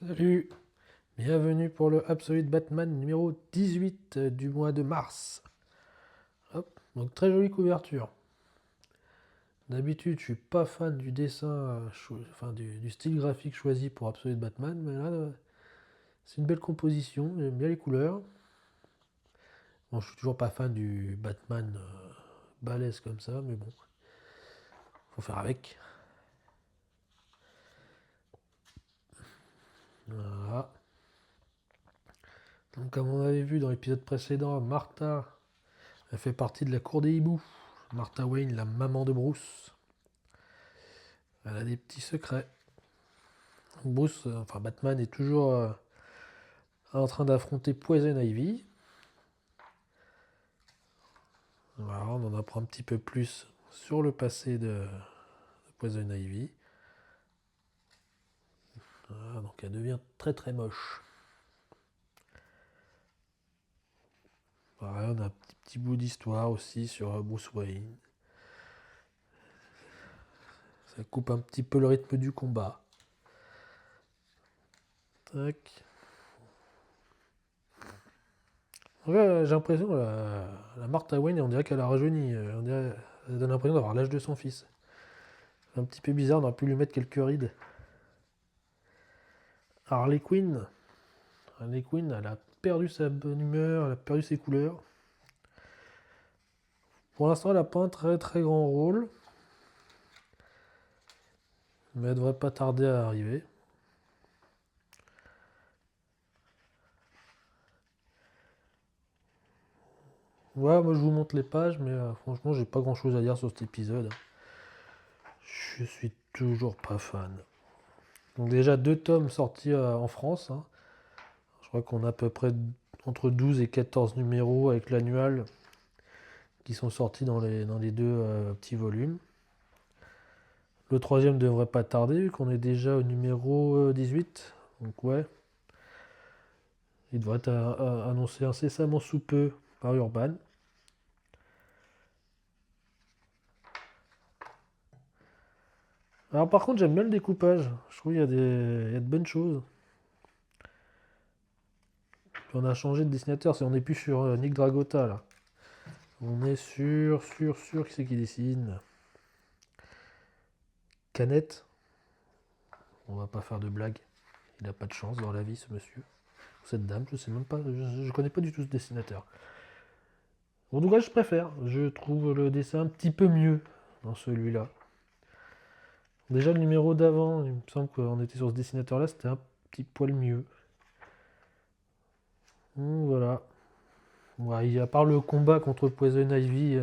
Salut, bienvenue pour le Absolute Batman numéro 18 du mois de mars. Hop, donc très jolie couverture. D'habitude, je suis pas fan du dessin, enfin du style graphique choisi pour Absolute Batman, mais là, c'est une belle composition, j'aime bien les couleurs. Bon, je suis toujours pas fan du Batman balèze comme ça, mais bon, faut faire avec. Voilà. Donc, comme on avait vu dans l'épisode précédent, Martha, elle fait partie de la cour des hiboux. Martha Wayne, la maman de Bruce. Elle a des petits secrets. Bruce, enfin Batman est toujours en train d'affronter Poison Ivy. Voilà, on en apprend un petit peu plus sur le passé de Poison Ivy. Voilà, donc elle devient très très moche. Voilà, on a un petit bout d'histoire aussi sur Bruce Wayne. Ça coupe un petit peu le rythme du combat. Tac. Ouais, j'ai l'impression la Martha Wayne, on dirait qu'elle a rajeuni. Elle donne l'impression d'avoir l'âge de son fils. C'est un petit peu bizarre, on aurait pu lui mettre quelques rides. Harley Quinn. Harley Quinn, elle a perdu sa bonne humeur, elle a perdu ses couleurs. Pour l'instant, elle n'a pas un très très grand rôle, mais elle devrait pas tarder à arriver. Ouais, moi je vous montre les pages, mais franchement, j'ai pas grand chose à dire sur cet épisode. Je suis toujours pas fan. Donc, déjà, deux tomes sortis en France, hein. Je crois qu'on a à peu près entre 12 et 14 numéros avec l'annual qui sont sortis dans les deux petits volumes. Le troisième devrait pas tarder, vu qu'on est déjà au numéro 18. Donc, ouais, il devrait être annoncé incessamment sous peu par Urban. Alors par contre, j'aime bien le découpage. Je trouve qu'il y a de bonnes choses. Puis on a changé de dessinateur. On n'est plus sur Nick Dragota là. On est sur qui c'est qui dessine? Canette. On va pas faire de blague. Il n'a pas de chance dans la vie, ce monsieur. Cette dame, je sais même pas. Je connais pas du tout ce dessinateur. En tout cas, je préfère. Je trouve le dessin un petit peu mieux dans celui-là. Déjà, le numéro d'avant, il me semble qu'on était sur ce dessinateur-là, c'était un petit poil mieux. Voilà. Ouais, à part le combat contre Poison Ivy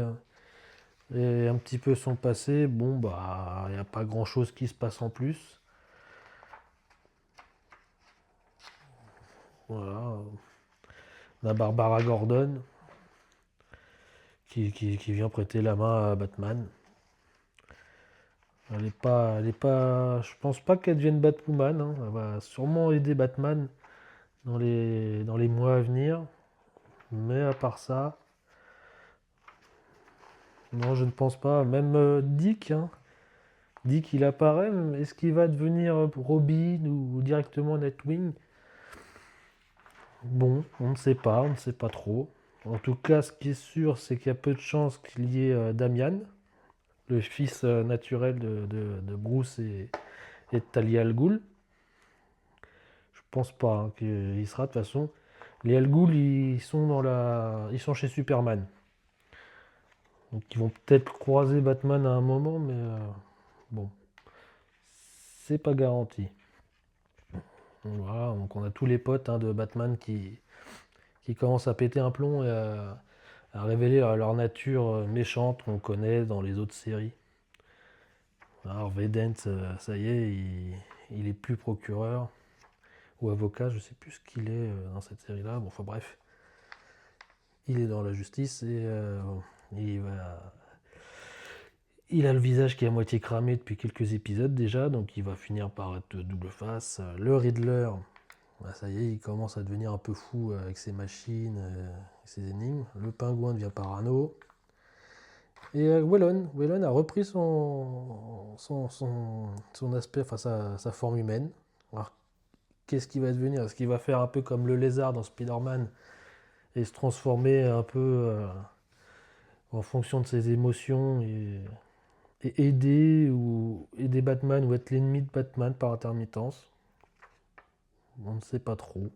et un petit peu son passé, bon bah il n'y a pas grand chose qui se passe en plus. Voilà. On a Barbara Gordon qui vient prêter la main à Batman. Je pense pas qu'elle devienne Batwoman, hein. Elle va sûrement aider Batman dans les mois à venir. Mais à part ça, non, je ne pense pas. Même Dick, hein. Dick, il apparaît. Est-ce qu'il va devenir Robin ou directement Nightwing? Bon, on ne sait pas trop. En tout cas, ce qui est sûr, c'est qu'il y a peu de chances qu'il y ait Damian, le fils naturel de Bruce et de Talia al Ghul. Je pense pas hein, qu'il sera de toute façon. Les Al Ghul, ils sont chez Superman. Donc ils vont peut-être croiser Batman à un moment, mais bon, c'est pas garanti. Voilà, donc on a tous les potes hein, de Batman qui commencent à péter un plomb et à révéler leur nature méchante qu'on connaît dans les autres séries. Harvey Dent, ça y est, il est plus procureur ou avocat, je sais plus ce qu'il est dans cette série-là. Bon, enfin bref, il est dans la justice et il a le visage qui est à moitié cramé depuis quelques épisodes déjà, donc il va finir par être double face. Le Riddler, bah, ça y est, il commence à devenir un peu fou avec ses machines, ses énigmes. Le pingouin devient parano. Et Wellon a repris son aspect, enfin sa forme humaine. Alors, qu'est-ce qu'il va devenir? Est-ce qu'il va faire un peu comme le lézard dans Spider-Man et se transformer un peu en fonction de ses émotions et aider Batman ou être l'ennemi de Batman par intermittence? On ne sait pas trop.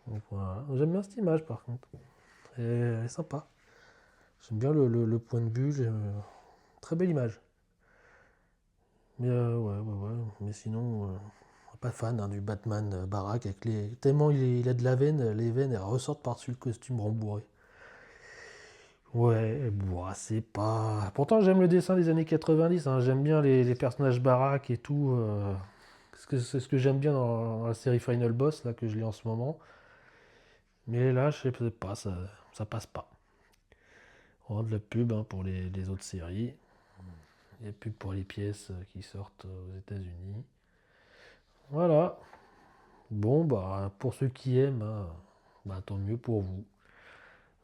Donc, voilà. J'aime bien cette image par contre. Elle est sympa. J'aime bien le point de vue. Très belle image. Mais ouais. Mais sinon, pas fan hein, du Batman baraque avec les. Tellement il a de la veine, les veines elles ressortent par-dessus le costume rembourré. Ouais, bon, c'est pas. Pourtant, j'aime le dessin des années 90. Hein. J'aime bien les personnages baraques et tout. C'est ce que j'aime bien dans la série Final Boss là que je lis en ce moment. Mais là, je sais pas, ça passe pas. On rend de la pub hein, pour les autres séries. Il y a pub pour les pièces qui sortent aux États-Unis. Voilà. Bon, bah, pour ceux qui aiment, hein, bah, tant mieux pour vous.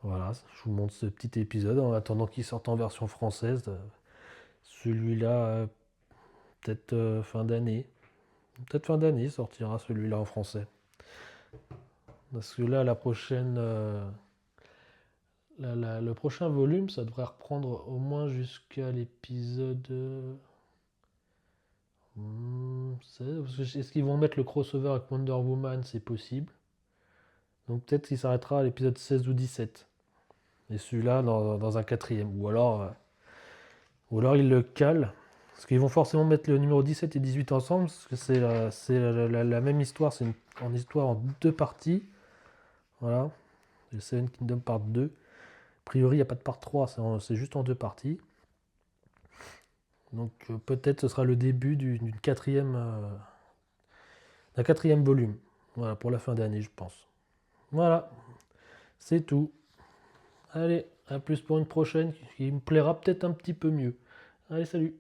Voilà, je vous montre ce petit épisode en attendant qu'il sorte en version française. Celui-là, peut-être fin d'année. Peut-être fin d'année sortira celui-là en français. Parce que là, la prochaine, le prochain volume, ça devrait reprendre au moins jusqu'à l'épisode 16. Est-ce qu'ils vont mettre le crossover avec Wonder Woman? C'est possible. Donc peut-être qu'il s'arrêtera à l'épisode 16 ou 17. Et celui-là dans un quatrième. Ou alors ils le calent. Parce qu'ils vont forcément mettre le numéro 17 et 18 ensemble. Parce que c'est la même histoire. C'est une histoire en deux parties. Voilà. Le Seven Kingdom part 2. A priori, il n'y a pas de part 3. C'est juste en deux parties. Donc peut-être ce sera le début d'un quatrième volume. Voilà, pour la fin d'année, je pense. Voilà. C'est tout. Allez, à plus pour une prochaine qui me plaira peut-être un petit peu mieux. Allez, salut!